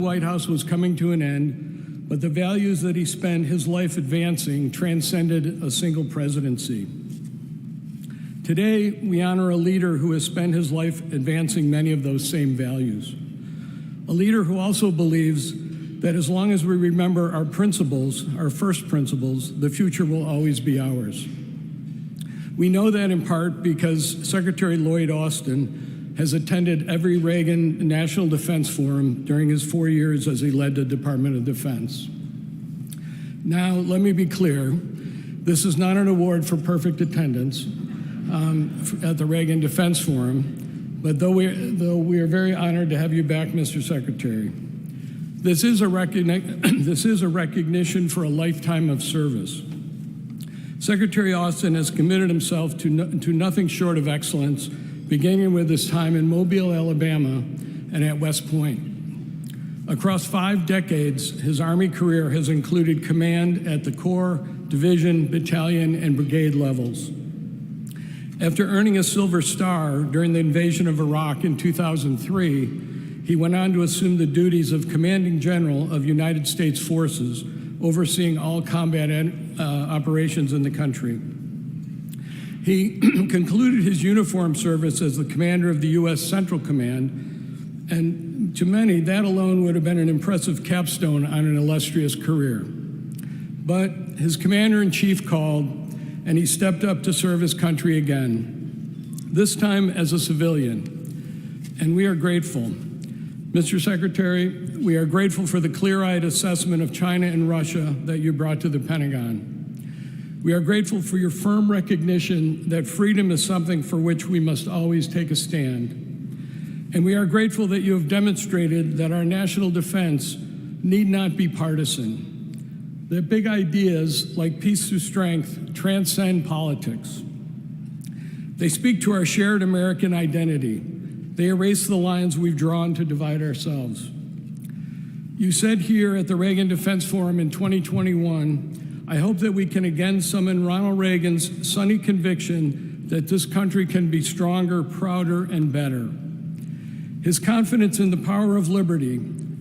The White House was coming to an end, but the values that he spent his life advancing transcended a single presidency. Today, we honor a leader who has spent his life advancing many of those same values. A leader who also believes that as long as we remember our principles, our first principles, the future will always be ours. We know that in part because Secretary Lloyd has attended every Reagan National Defense Forum during his 4 years as he led the Department of Defense. Now, let me be clear, this is not an award for perfect attendance at the Reagan Defense Forum, but though we are very honored to have you back, Mr. Secretary. This is a recognition for a lifetime of service. Secretary Austin has committed himself to nothing short of excellence, beginning with his time in Mobile, Alabama, and at West Point. Across 5 decades, his Army career has included command at the Corps, Division, Battalion, and Brigade levels. After earning a Silver Star during the invasion of Iraq in 2003, he went on to assume the duties of Commanding General of United States Forces, overseeing all combat operations in the country. He concluded his uniform service as the commander of the U.S. Central Command, and to many, that alone would have been an impressive capstone on an illustrious career. But his commander-in-chief called, and he stepped up to serve his country again, this time as a civilian, and we are grateful. Mr. Secretary, we are grateful for the clear-eyed assessment of China and Russia that you brought to the Pentagon. We are grateful for your firm recognition that freedom is something for which we must always take a stand. And we are grateful that you have demonstrated that our national defense need not be partisan, that big ideas like peace through strength transcend politics. They speak to our shared American identity. They erase the lines we've drawn to divide ourselves. You said here at the Reagan Defense Forum in 2021, I hope that we can again summon Ronald Reagan's sunny conviction that this country can be stronger, prouder, and better. His confidence in the power of liberty,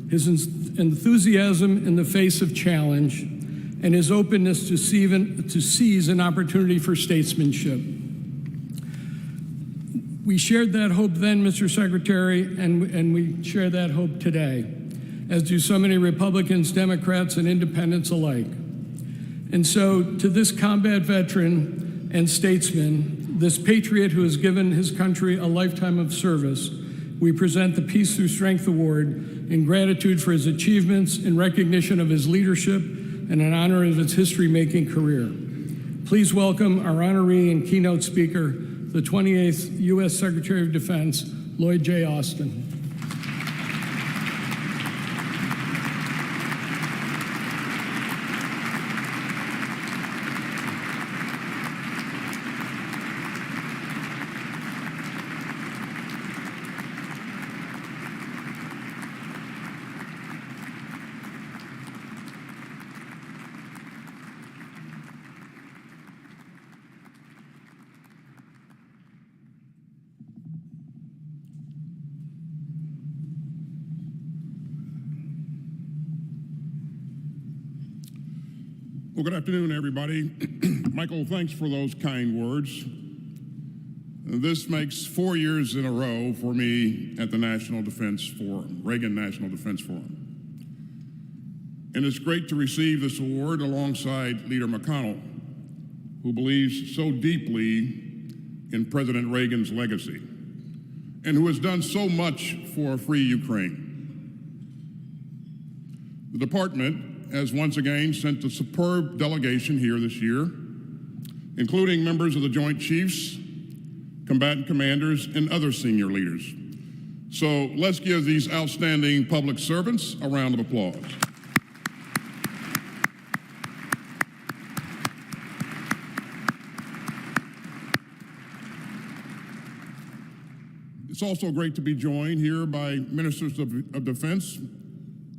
his enthusiasm in the face of challenge, and his openness to seize an opportunity for statesmanship. We shared that hope then, Mr. Secretary, and we share that hope today, as do so many Republicans, Democrats, and independents alike. And so, to this combat veteran and statesman, this patriot who has given his country a lifetime of service, we present the Peace Through Strength Award in gratitude for his achievements, in recognition of his leadership, and in honor of his history-making career. Please welcome our honoree and keynote speaker, the 28th U.S. Secretary of Defense, Lloyd J. Austin. Well, good afternoon, everybody. Michael, thanks for those kind words. This makes 4 years in a row for me at the National Defense Forum, Reagan National Defense Forum. And it's great to receive this award alongside Leader McConnell, who believes so deeply in President Reagan's legacy and who has done so much for a free Ukraine. The department has once again sent a superb delegation here this year, including members of the Joint Chiefs, combatant commanders, and other senior leaders. So let's give these outstanding public servants a round of applause. It's also great to be joined here by ministers of defense,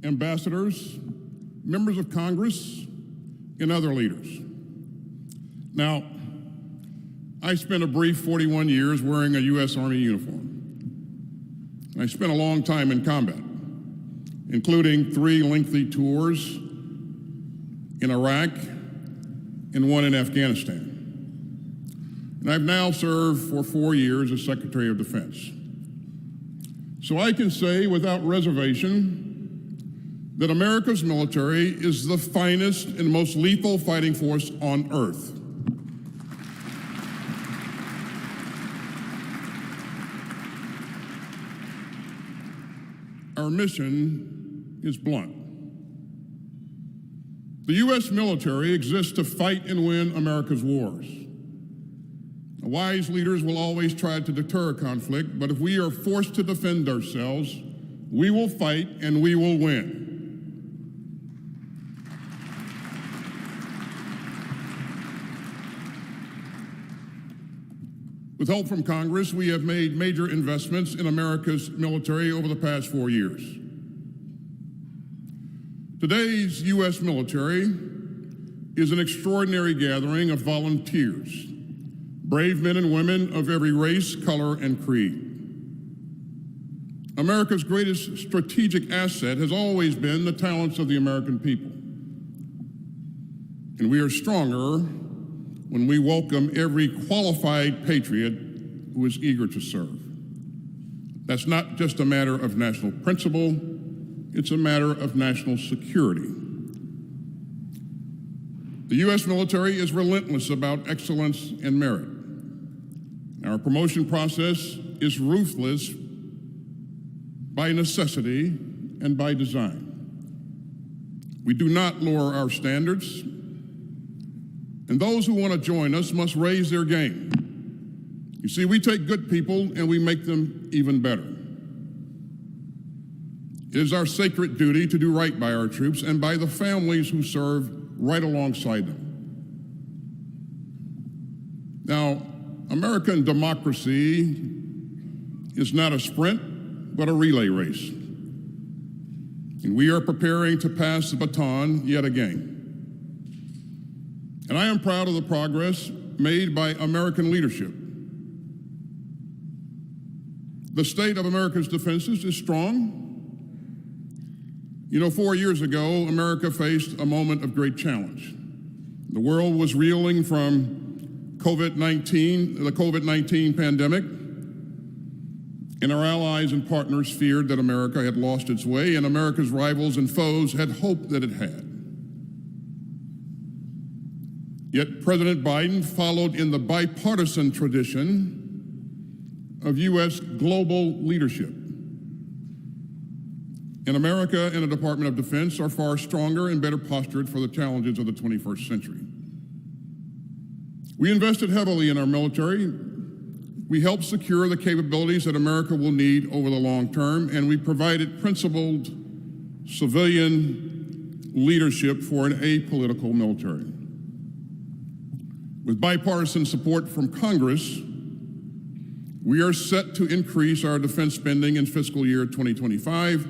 ambassadors, members of Congress, and other leaders. Now, I spent a brief 41 years wearing a U.S. Army uniform. I spent a long time in combat. including 3 lengthy tours in Iraq and 1 in Afghanistan. And I've now served for 4 years as Secretary of Defense. So I can say without reservation that America's military is the finest and most lethal fighting force on earth. Our mission is blunt. The U.S. military exists to fight and win America's wars. Wise leaders will always try to deter conflict, but if we are forced to defend ourselves, we will fight and we will win. With help from Congress, we have made major investments in America's military over the past 4 years. Today's U.S. military is an extraordinary gathering of volunteers, brave men and women of every race, color, and creed. America's greatest strategic asset has always been the talents of the American people. And we are stronger when we welcome every qualified patriot who is eager to serve. That's not just a matter of national principle, it's a matter of national security. The U.S. military is relentless about excellence and merit. Our promotion process is ruthless by necessity and by design. We do not lower our standards, and those who want to join us must raise their game. You see, we take good people and we make them even better. It is our sacred duty to do right by our troops and by the families who serve right alongside them. Now, American democracy is not a sprint, but a relay race. And we are preparing to pass the baton yet again. And I am proud of the progress made by American leadership. The state of America's defenses is strong. You know, 4 years ago, America faced a moment of great challenge. The world was reeling from the COVID-19 pandemic, and our allies and partners feared that America had lost its way, and America's rivals and foes had hoped that it had. Yet President Biden followed in the bipartisan tradition of U.S. global leadership. And America and the Department of Defense are far stronger and better postured for the challenges of the 21st century. We invested heavily in our military. We helped secure the capabilities that America will need over the long term, and we provided principled civilian leadership for an apolitical military. With bipartisan support from Congress, we are set to increase our defense spending in fiscal year 2025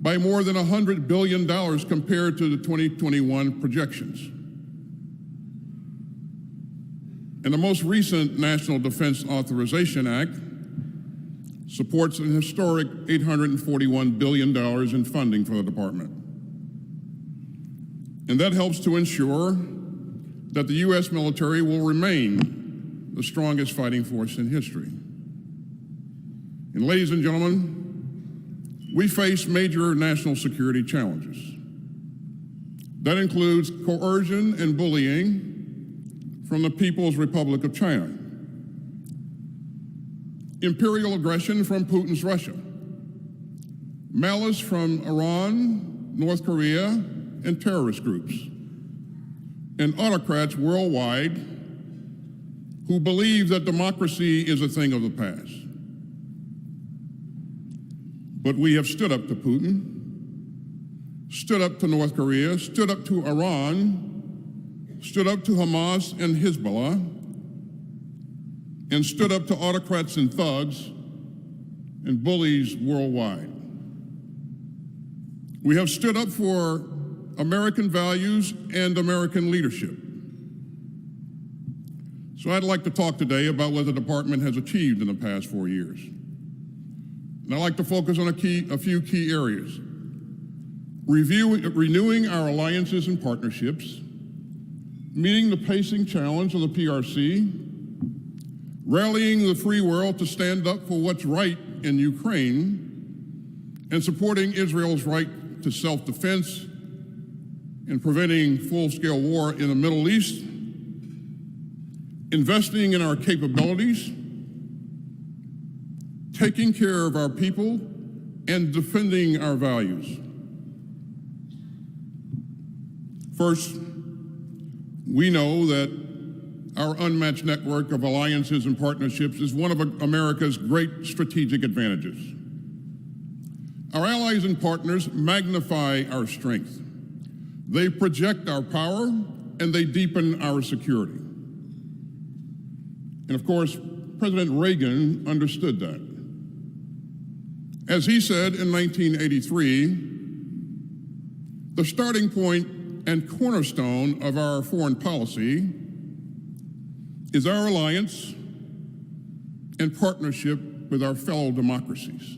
by more than $100 billion compared to the 2021 projections. And the most recent National Defense Authorization Act supports an historic $841 billion in funding for the department. And that helps to ensure that the U.S. military will remain the strongest fighting force in history. And ladies and gentlemen, we face major national security challenges. That includes coercion and bullying from the People's Republic of China, imperial aggression from Putin's Russia, malice from Iran, North Korea, and terrorist groups, and autocrats worldwide who believe that democracy is a thing of the past. But we have stood up to Putin, stood up to North Korea, stood up to Iran, stood up to Hamas and Hezbollah, and stood up to autocrats and thugs and bullies worldwide. We have stood up for American values and American leadership. So I'd like to talk today about what the department has achieved in the past 4 years. And I'd like to focus on a few key areas. renewing our alliances and partnerships, meeting the pacing challenge of the PRC, rallying the free world to stand up for what's right in Ukraine, and supporting Israel's right to self-defense and preventing full-scale war in the Middle East, investing in our capabilities, taking care of our people, and defending our values. First, we know that our unmatched network of alliances and partnerships is one of America's great strategic advantages. Our allies and partners magnify our strength. They project our power, and they deepen our security. And of course, President Reagan understood that. As he said in 1983, the starting point and cornerstone of our foreign policy is our alliance and partnership with our fellow democracies.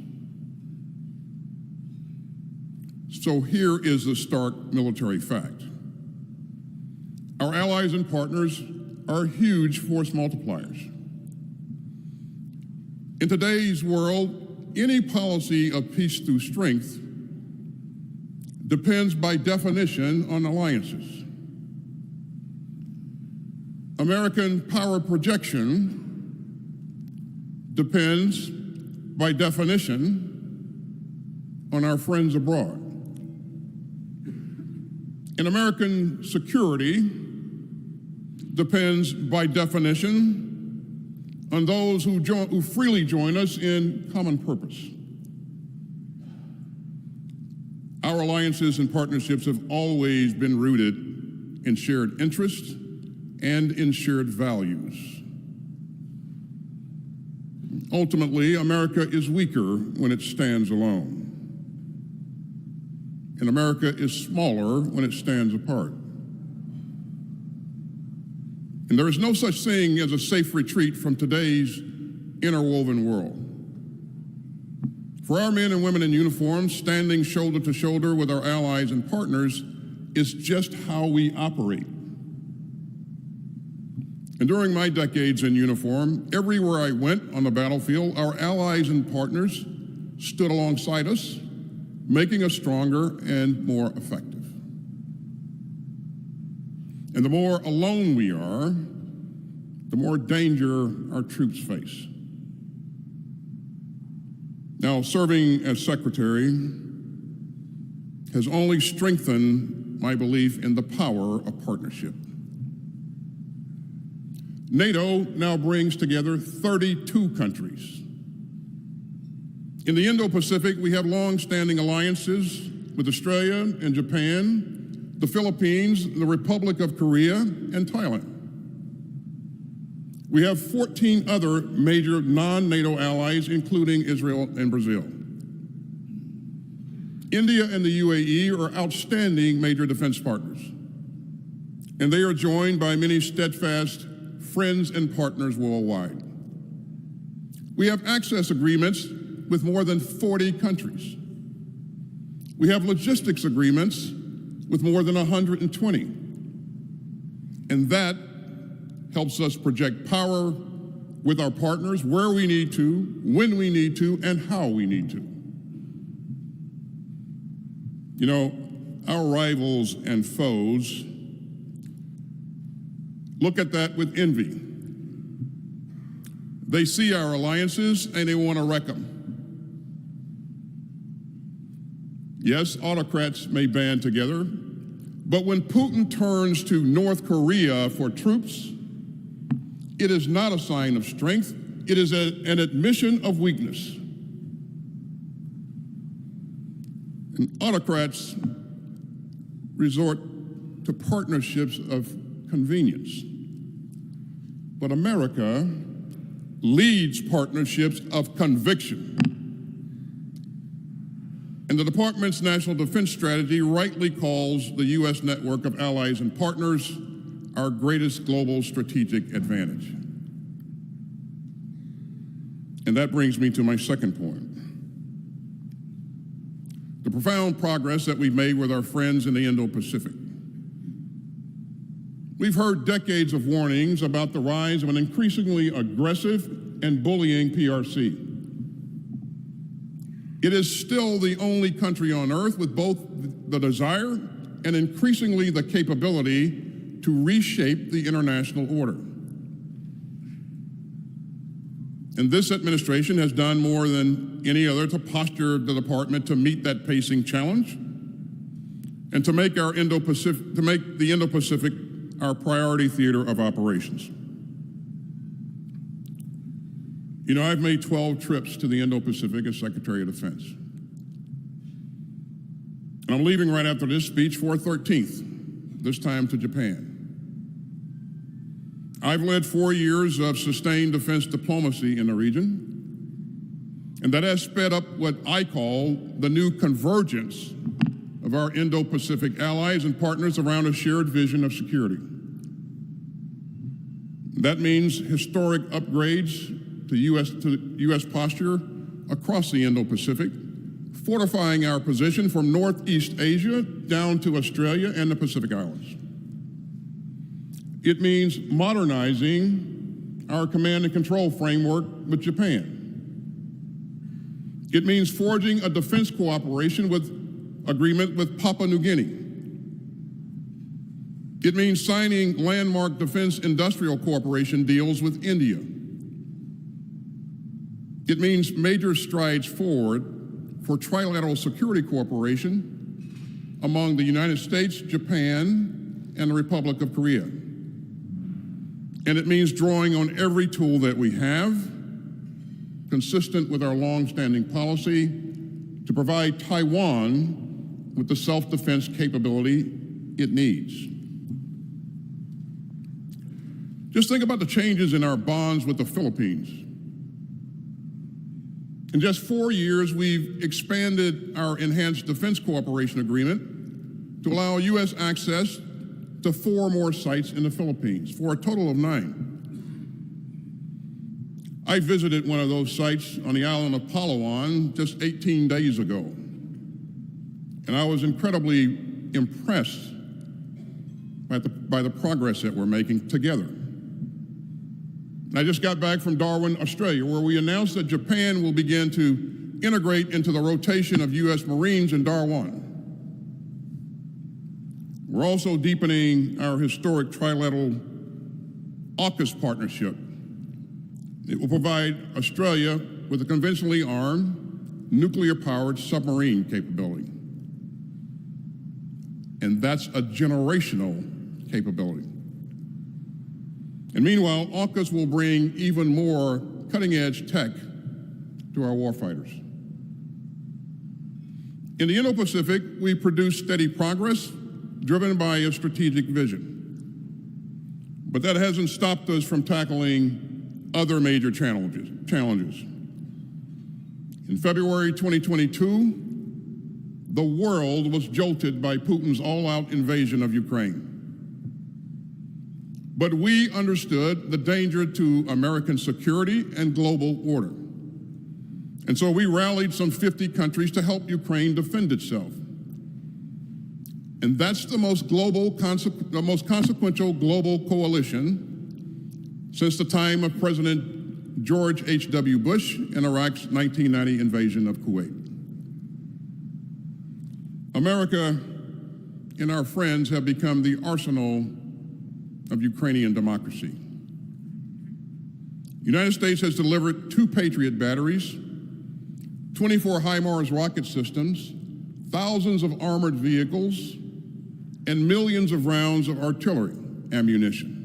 So here is the stark military fact. Our allies and partners are huge force multipliers. In today's world, any policy of peace through strength depends by definition on alliances. American power projection depends by definition on our friends abroad. And American security depends by definition on those who freely join us in common purpose. Our alliances and partnerships have always been rooted in shared interests and in shared values. Ultimately, America is weaker when it stands alone. And America is smaller when it stands apart. And there is no such thing as a safe retreat from today's interwoven world. For our men and women in uniform, standing shoulder to shoulder with our allies and partners is just how we operate. And during my decades in uniform, everywhere I went on the battlefield, our allies and partners stood alongside us, making us stronger and more effective. And the more alone we are, the more danger our troops face. Now, serving as secretary has only strengthened my belief in the power of partnership. NATO now brings together 32 countries. In the Indo-Pacific, we have long-standing alliances with Australia and Japan, the Philippines, the Republic of Korea, and Thailand. We have 14 other major non-NATO allies, including Israel and Brazil. India and the UAE are outstanding major defense partners, and they are joined by many steadfast friends and partners worldwide. We have access agreements with more than 40 countries. We have logistics agreements with more than 120. And that helps us project power with our partners where we need to, when we need to, and how we need to. You know, our rivals and foes look at that with envy. They see our alliances and they want to wreck them. Yes, autocrats may band together, but when Putin turns to North Korea for troops, it is not a sign of strength, it is an admission of weakness. And autocrats resort to partnerships of convenience. But America leads partnerships of conviction. And the Department's National Defense Strategy rightly calls the U.S. network of allies and partners our greatest global strategic advantage. And that brings me to my second point. The profound progress that we've made with our friends in the Indo-Pacific. We've heard decades of warnings about the rise of an increasingly aggressive and bullying PRC. It is still the only country on earth with both the desire and increasingly the capability to reshape the international order. And this administration has done more than any other to posture the department to meet that pacing challenge and to make the Indo-Pacific our priority theater of operations. You know, I've made 12 trips to the Indo-Pacific as Secretary of Defense. And I'm leaving right after this speech for a 13th, this time to Japan. I've led 4 years of sustained defense diplomacy in the region, and that has sped up what I call the new convergence of our Indo-Pacific allies and partners around a shared vision of security. That means historic upgrades to U.S. posture across the Indo-Pacific, fortifying our position from Northeast Asia down to Australia and the Pacific Islands. It means modernizing our command and control framework with Japan. It means forging a defense cooperation agreement with Papua New Guinea. It means signing landmark defense industrial cooperation deals with India. It means major strides forward for trilateral security cooperation among the United States, Japan, and the Republic of Korea. And it means drawing on every tool that we have, consistent with our long-standing policy, to provide Taiwan with the self-defense capability it needs. Just think about the changes in our bonds with the Philippines. In just 4 years, we've expanded our enhanced defense cooperation agreement to allow U.S. access to 4 more sites in the Philippines, for a total of 9. I visited one of those sites on the island of Palawan just 18 days ago, and I was incredibly impressed by the progress that we're making together. I just got back from Darwin, Australia, where we announced that Japan will begin to integrate into the rotation of U.S. Marines in Darwin. We're also deepening our historic trilateral AUKUS partnership. It will provide Australia with a conventionally armed, nuclear-powered submarine capability. And that's a generational capability. And meanwhile, AUKUS will bring even more cutting-edge tech to our warfighters. In the Indo-Pacific, we produce steady progress driven by a strategic vision. But that hasn't stopped us from tackling other major challenges. In February 2022, the world was jolted by Putin's all-out invasion of Ukraine. But we understood the danger to American security and global order. And so we rallied some 50 countries to help Ukraine defend itself. And that's the most consequential global coalition since the time of President George H.W. Bush in Iraq's 1990 invasion of Kuwait. America and our friends have become the arsenal of Ukrainian democracy. The United States has delivered 2 Patriot batteries, 24 HIMARS rocket systems, thousands of armored vehicles, and millions of rounds of artillery ammunition.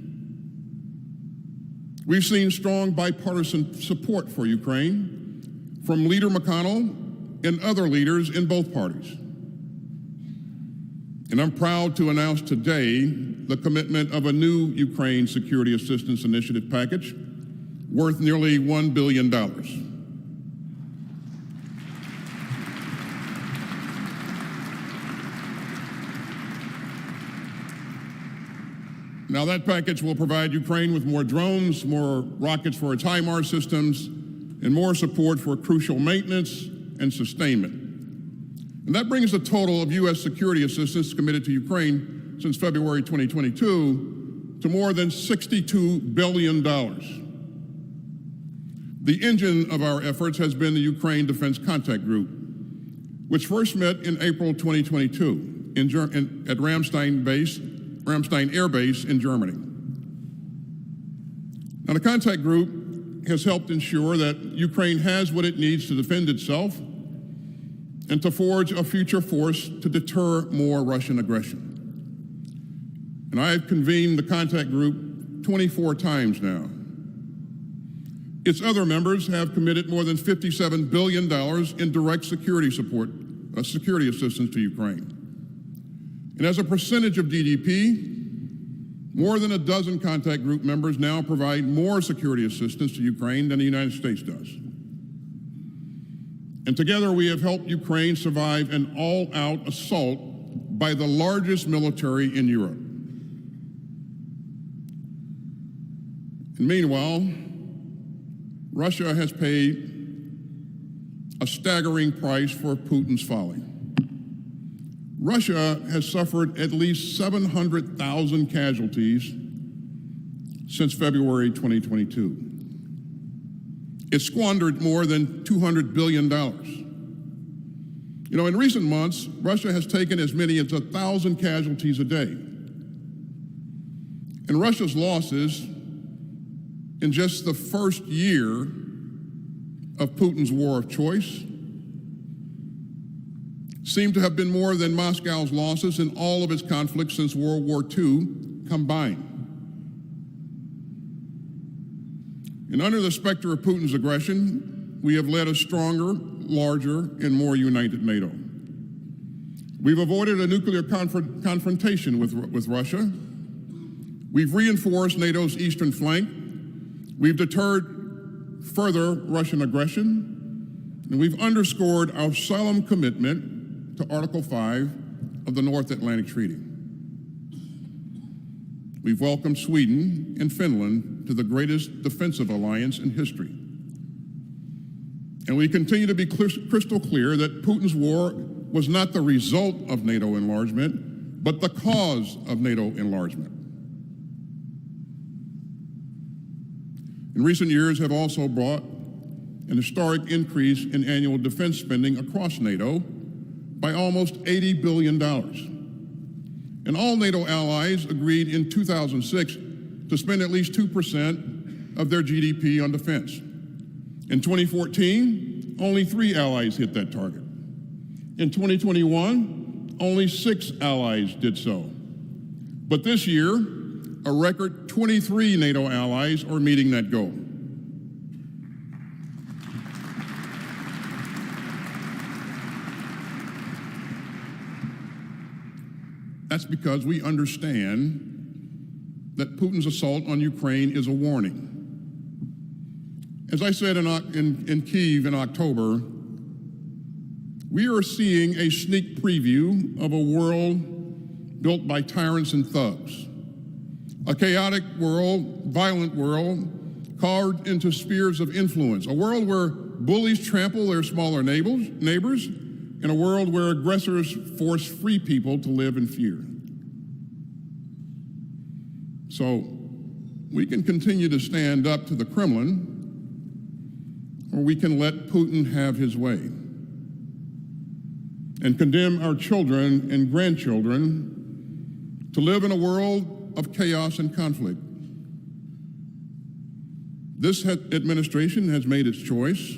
We've seen strong bipartisan support for Ukraine from Leader McConnell and other leaders in both parties. And I'm proud to announce today the commitment of a new Ukraine Security Assistance Initiative package worth nearly $1 billion. Now, that package will provide Ukraine with more drones, more rockets for its HIMARS systems, and more support for crucial maintenance and sustainment. And that brings the total of U.S. security assistance committed to Ukraine since February 2022 to more than $62 billion. The engine of our efforts has been the Ukraine Defense Contact Group, which first met in April 2022 at Ramstein Air Base in Germany. Now, the contact group has helped ensure that Ukraine has what it needs to defend itself and to forge a future force to deter more Russian aggression. And I have convened the contact group 24 times now. Its other members have committed more than $57 billion in direct security assistance to Ukraine. And as a percentage of GDP, more than a dozen contact group members now provide more security assistance to Ukraine than the United States does. And together we have helped Ukraine survive an all-out assault by the largest military in Europe. And meanwhile, Russia has paid a staggering price for Putin's folly. Russia has suffered at least 700,000 casualties since February 2022. It squandered more than $200 billion. You know, in recent months, Russia has taken as many as 1,000 casualties a day. And Russia's losses in just the first year of Putin's war of choice seem to have been more than Moscow's losses in all of its conflicts since World War II combined. And under the specter of Putin's aggression, we have led a stronger, larger, and more united NATO. We've avoided a nuclear confrontation with Russia. We've reinforced NATO's eastern flank. We've deterred further Russian aggression. And we've underscored our solemn commitment to Article 5 of the North Atlantic Treaty. We've welcomed Sweden and Finland to the greatest defensive alliance in history. And we continue to be crystal clear that Putin's war was not the result of NATO enlargement, but the cause of NATO enlargement. In recent years have also brought an historic increase in annual defense spending across NATO by almost $80 billion. And all NATO allies agreed in 2006 to spend at least 2% of their GDP on defense. In 2014, only 3 allies hit that target. In 2021, only 6 allies did so. But this year, a record 23 NATO allies are meeting that goal. That's because we understand that Putin's assault on Ukraine is a warning. As I said in Kyiv in October, we are seeing a sneak preview of a world built by tyrants and thugs. A chaotic world, violent world, carved into spheres of influence. A world where bullies trample their smaller neighbors, in a world where aggressors force free people to live in fear. So we can continue to stand up to the Kremlin, or we can let Putin have his way and condemn our children and grandchildren to live in a world of chaos and conflict. This administration has made its choice,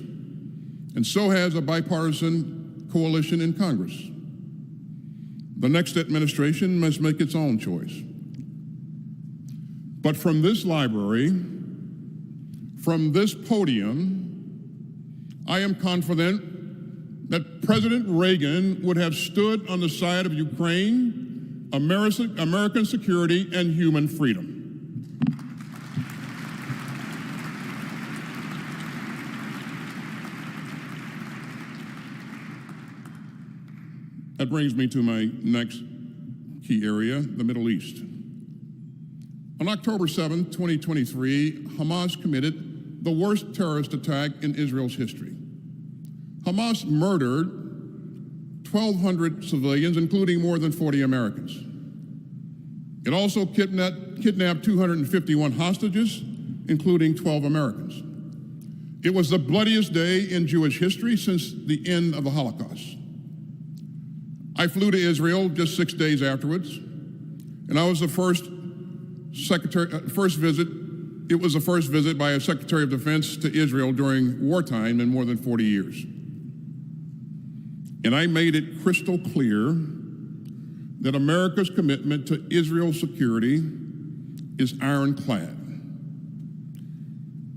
and so has a bipartisan coalition in Congress. The next administration must make its own choice. But from this library, from this podium, I am confident that President Reagan would have stood on the side of Ukraine, American security, and human freedom. That brings me to my next key area, the Middle East. On October 7, 2023, Hamas committed the worst terrorist attack in Israel's history. Hamas murdered 1,200 civilians, including more than 40 Americans. It also kidnapped 251 hostages, including 12 Americans. It was the bloodiest day in Jewish history since the end of the Holocaust. I flew to Israel just 6 days afterwards, and I was the first visit. It was the first visit by a Secretary of Defense to Israel during wartime in more than 40 years. And I made it crystal clear that America's commitment to Israel's security is ironclad.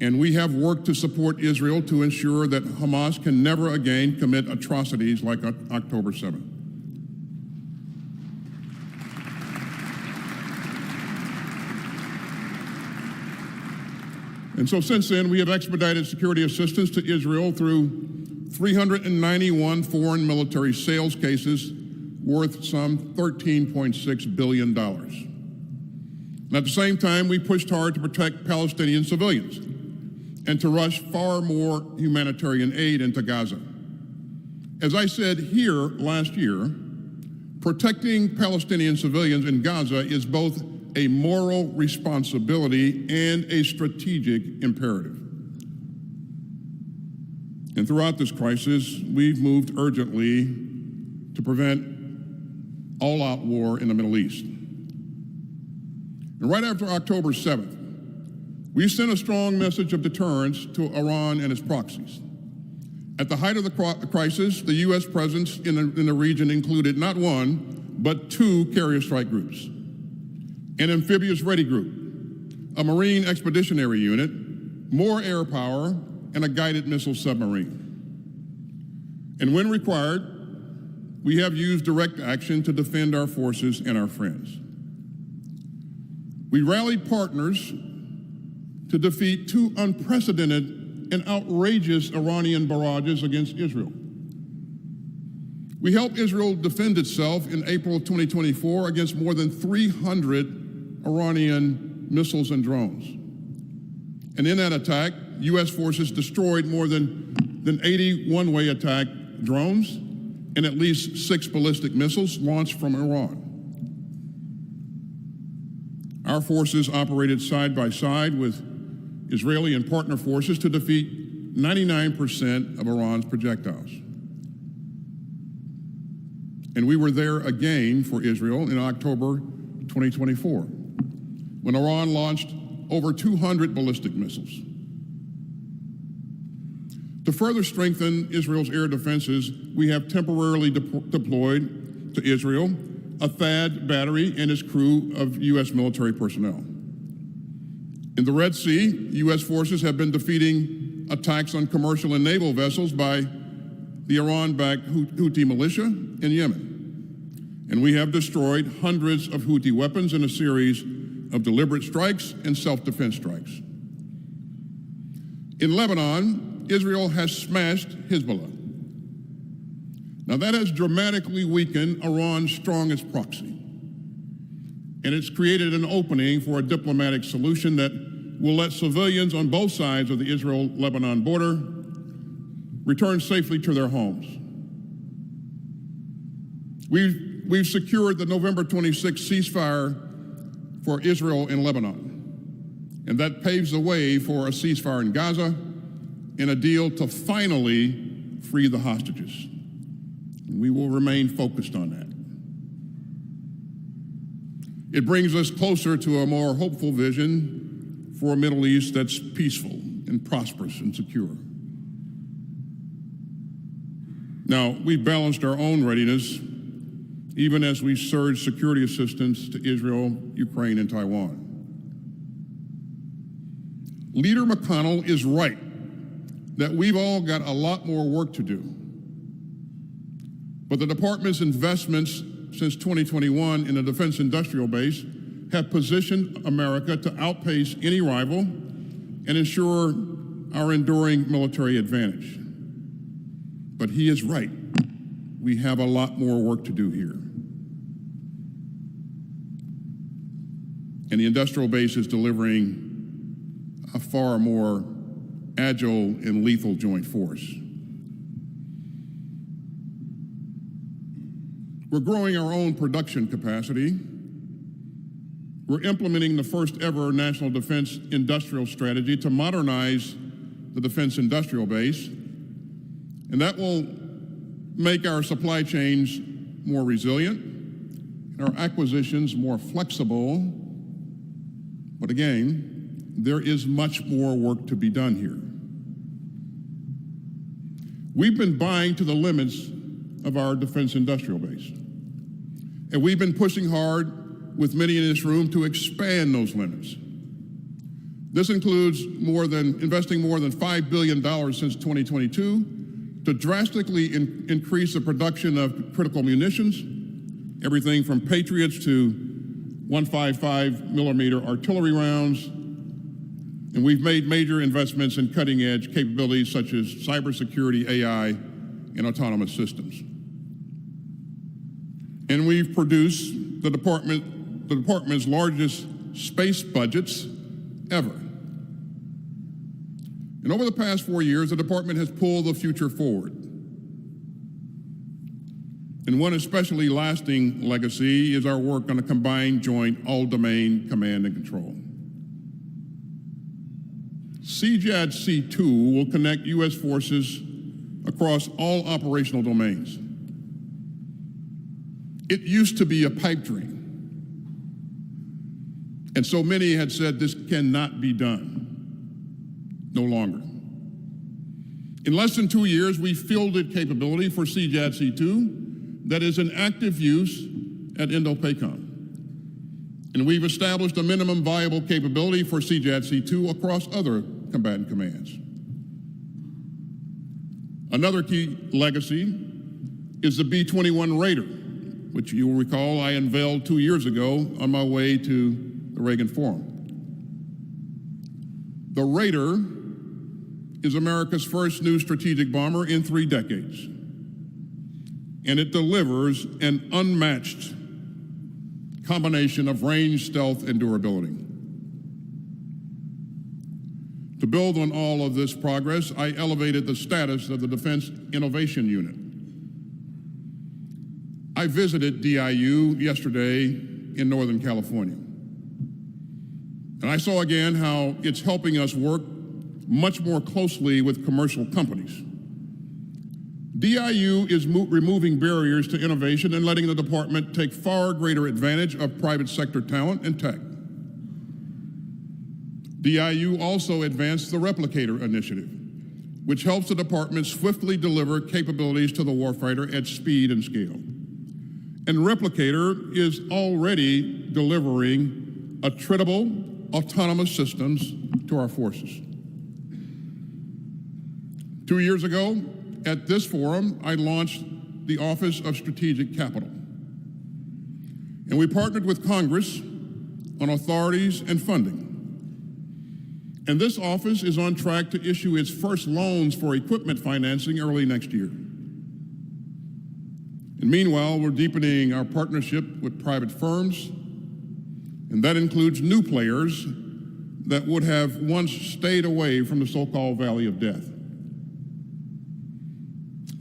And we have worked to support Israel to ensure that Hamas can never again commit atrocities like October 7th. And so since then, we have expedited security assistance to Israel through 391 foreign military sales cases worth some $13.6 billion. And at the same time, we pushed hard to protect Palestinian civilians and to rush far more humanitarian aid into Gaza. As I said here last year, protecting Palestinian civilians in Gaza is both a moral responsibility and a strategic imperative. And throughout this crisis, we've moved urgently to prevent all-out war in the Middle East. And right after October 7th, we sent a strong message of deterrence to Iran and its proxies. At the height of the crisis, the U.S. presence in the region included not one, but 2 carrier strike groups, an amphibious ready group, a Marine expeditionary unit, more air power, and a guided missile submarine. And when required, we have used direct action to defend our forces and our friends. We rallied partners to defeat 2 unprecedented and outrageous Iranian barrages against Israel. We helped Israel defend itself in April of 2024 against more than 300 Iranian missiles and drones. And in that attack, U.S. forces destroyed more than 80 one-way attack drones and at least 6 ballistic missiles launched from Iran. Our forces operated side by side with Israeli and partner forces to defeat 99% of Iran's projectiles. And we were there again for Israel in October 2024, when Iran launched over 200 ballistic missiles. To further strengthen Israel's air defenses, we have temporarily deployed to Israel a THAAD battery and its crew of U.S. military personnel. In the Red Sea, U.S. forces have been defeating attacks on commercial and naval vessels by the Iran-backed Houthi militia in Yemen. And we have destroyed hundreds of Houthi weapons in a series of deliberate strikes and self-defense strikes. In Lebanon, Israel has smashed Hezbollah. Now that has dramatically weakened Iran's strongest proxy. And it's created an opening for a diplomatic solution that will let civilians on both sides of the Israel-Lebanon border return safely to their homes. We've secured the November 26th ceasefire for Israel and Lebanon. And that paves the way for a ceasefire in Gaza and a deal to finally free the hostages. We will remain focused on that. It brings us closer to a more hopeful vision for a Middle East that's peaceful and prosperous and secure. Now, we've balanced our own readiness even as we surge security assistance to Israel, Ukraine, and Taiwan. Leader McConnell is right that we've all got a lot more work to do. But the department's investments since 2021 in the defense industrial base have positioned America to outpace any rival and ensure our enduring military advantage. But he is right. We have a lot more work to do here. And the industrial base is delivering a far more agile and lethal joint force. We're growing our own production capacity. We're implementing the first ever National Defense Industrial Strategy to modernize the defense industrial base, and that will make our supply chains more resilient, and our acquisitions more flexible. But again, there is much more work to be done here. We've been buying to the limits of our defense industrial base, and we've been pushing hard with many in this room to expand those limits. This includes investing more than $5 billion since 2022 to drastically increase the production of critical munitions, everything from Patriots to 155 millimeter artillery rounds. And we've made major investments in cutting edge capabilities such as cybersecurity, AI, and autonomous systems. And we've produced the department's largest space budgets ever. And over the past 4 years, the department has pulled the future forward. And one especially lasting legacy is our work on a combined joint all-domain command and control. CJADC-2 will connect U.S. forces across all operational domains. It used to be a pipe dream. And so many had said this cannot be done. No longer. In less than 2 years, we fielded capability for CJADC-2 that is in active use at Indo-PACOM. And we've established a minimum viable capability for CJADC-2 across other combatant commands. Another key legacy is the B-21 Raider, which you will recall I unveiled 2 years ago on my way to the Reagan Forum. The Raider is America's first new strategic bomber in 3 decades, and it delivers an unmatched combination of range, stealth, and durability. To build on all of this progress, I elevated the status of the Defense Innovation Unit. I visited DIU yesterday in Northern California, and I saw again how it's helping us work much more closely with commercial companies. DIU is removing barriers to innovation and letting the department take far greater advantage of private sector talent and tech. DIU also advanced the Replicator initiative, which helps the department swiftly deliver capabilities to the warfighter at speed and scale. And Replicator is already delivering attritable, autonomous systems to our forces. 2 years ago, at this forum, I launched the Office of Strategic Capital. And we partnered with Congress on authorities and funding. And this office is on track to issue its first loans for equipment financing early next year. And meanwhile, we're deepening our partnership with private firms, and that includes new players that would have once stayed away from the so-called Valley of Death.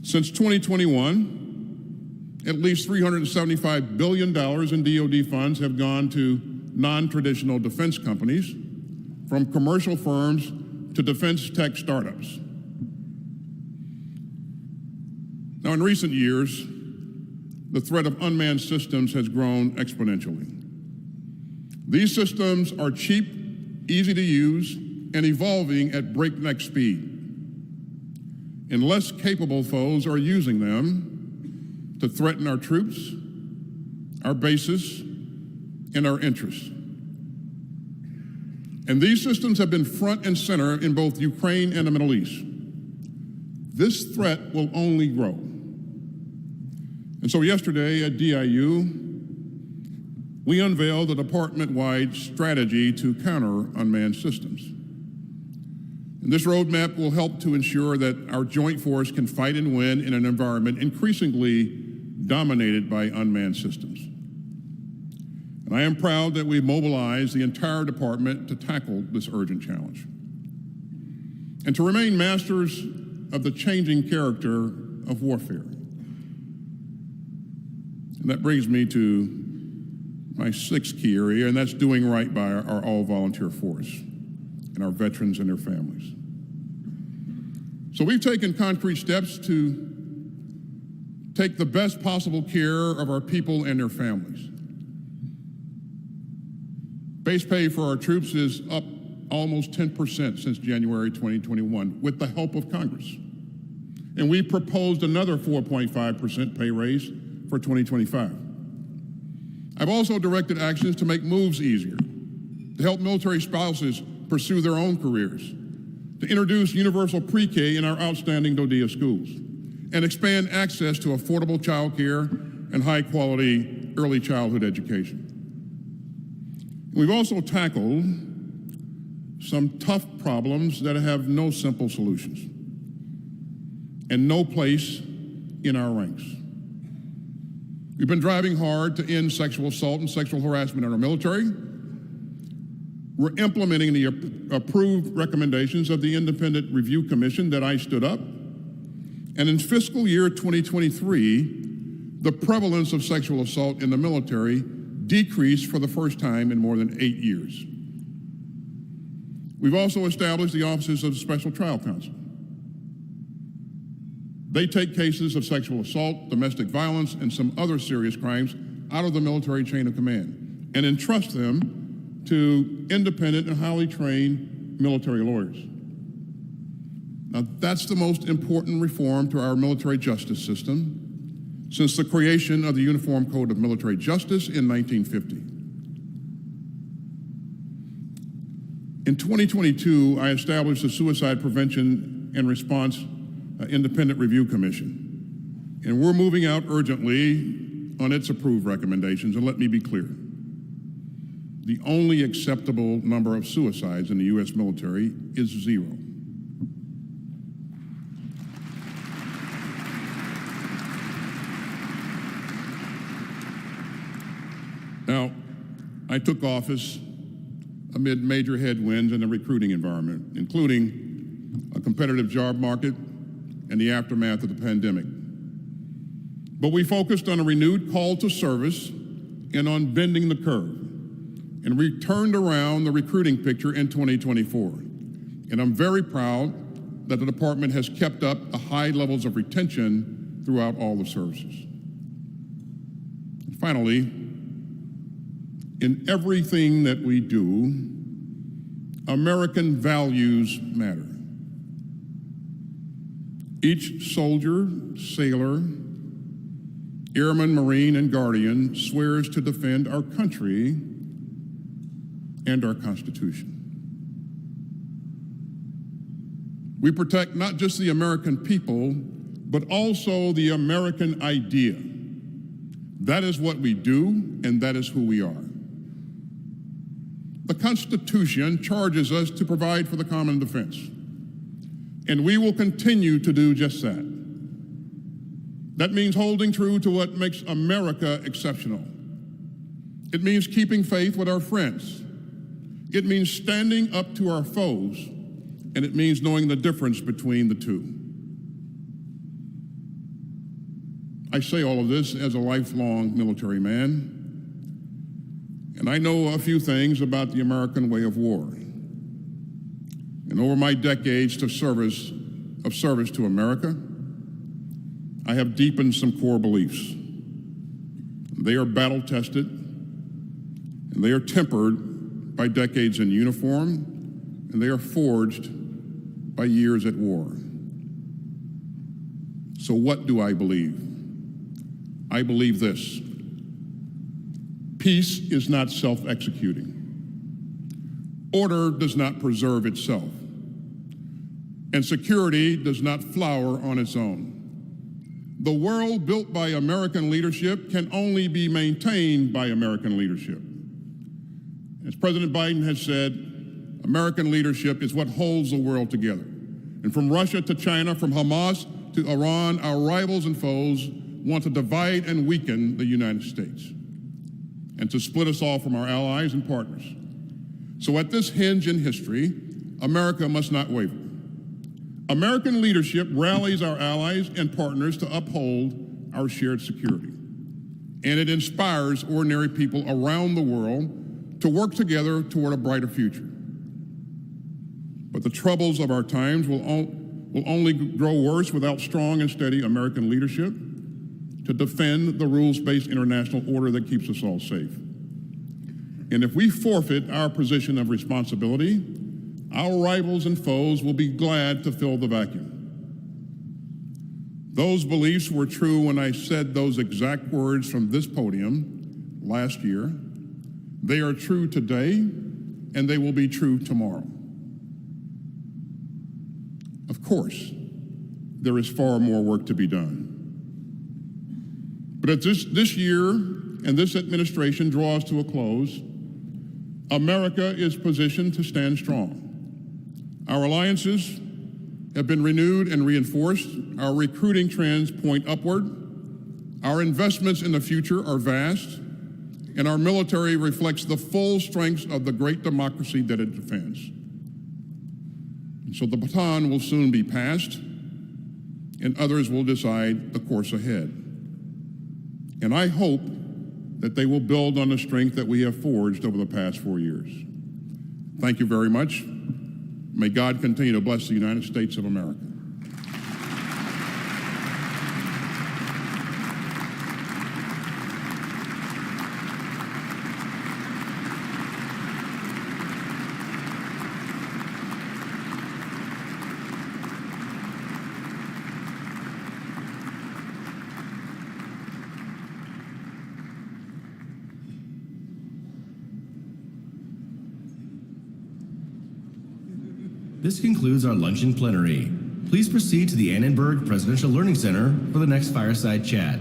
Since 2021, at least $375 billion in DoD funds have gone to non-traditional defense companies, from commercial firms to defense tech startups. Now, in recent years, the threat of unmanned systems has grown exponentially. These systems are cheap, easy to use, and evolving at breakneck speed. And less capable foes are using them to threaten our troops, our bases, and our interests. And these systems have been front and center in both Ukraine and the Middle East. This threat will only grow. And so yesterday at DIU, we unveiled a department-wide strategy to counter unmanned systems. And this roadmap will help to ensure that our joint force can fight and win in an environment increasingly dominated by unmanned systems. And I am proud that we mobilized the entire department to tackle this urgent challenge and to remain masters of the changing character of warfare. And And that brings me to my sixth key area, and that's doing right by our all-volunteer force and our veterans and their families. So we've taken concrete steps to take the best possible care of our people and their families. Base pay for our troops is up almost 10% since January 2021 with the help of Congress. And we proposed another 4.5% pay raise for 2025. I've also directed actions to make moves easier, to help military spouses pursue their own careers, to introduce universal pre-K in our outstanding DoDEA schools, and expand access to affordable child care and high-quality early childhood education. We've also tackled some tough problems that have no simple solutions and no place in our ranks. We've been driving hard to end sexual assault and sexual harassment in our military. We're implementing the approved recommendations of the Independent Review Commission that I stood up. And in fiscal year 2023, the prevalence of sexual assault in the military decreased for the first time in more than 8 years. We've also established the offices of Special Trial Counsel. They take cases of sexual assault, domestic violence, and some other serious crimes out of the military chain of command and entrust them to independent and highly trained military lawyers. Now, that's the most important reform to our military justice system since the creation of the Uniform Code of Military Justice in 1950. In 2022, I established the Suicide Prevention and Response Independent Review Commission, and we're moving out urgently on its approved recommendations. And let me be clear, the only acceptable number of suicides in the U.S. military is 0. Now, I took office amid major headwinds in the recruiting environment, including a competitive job market and the aftermath of the pandemic. But we focused on a renewed call to service and on bending the curve. And we turned around the recruiting picture in 2024. And I'm very proud that the department has kept up the high levels of retention throughout all the services. And finally, in everything that we do, American values matter. Each soldier, sailor, airman, Marine, and Guardian swears to defend our country and our Constitution. We protect not just the American people, but also the American idea. That is what we do, and that is who we are. The Constitution charges us to provide for the common defense, and we will continue to do just that. That means holding true to what makes America exceptional. It means keeping faith with our friends. It means standing up to our foes, and it means knowing the difference between the two. I say all of this as a lifelong military man, and I know a few things about the American way of war. And over my decades of service to America, I have deepened some core beliefs. They are battle-tested, and they are tempered by decades in uniform, and they are forged by years at war. So what do I believe? I believe this: peace is not self-executing. Order does not preserve itself. And security does not flower on its own. The world built by American leadership can only be maintained by American leadership. As President Biden has said, American leadership is what holds the world together. And from Russia to China, from Hamas to Iran, our rivals and foes want to divide and weaken the United States and to split us all from our allies and partners. So at this hinge in history, America must not waver. American leadership rallies our allies and partners to uphold our shared security. and it inspires ordinary people around the world to work together toward a brighter future. But the troubles of our times will only grow worse without strong and steady American leadership to defend the rules-based international order that keeps us all safe. And if we forfeit our position of responsibility, our rivals and foes will be glad to fill the vacuum. Those beliefs were true when I said those exact words from this podium last year. They are true today, and they will be true tomorrow. Of course, there is far more work to be done. But as this year and this administration draws to a close, America is positioned to stand strong. Our alliances have been renewed and reinforced. Our recruiting trends point upward. Our investments in the future are vast, and our military reflects the full strength of the great democracy that it defends. And so the baton will soon be passed, and others will decide the course ahead. And I hope that they will build on the strength that we have forged over the past 4 years. Thank you very much. May God continue to bless the United States of America. This concludes our luncheon plenary. Please proceed to the Annenberg Presidential Learning Center for the next fireside chat.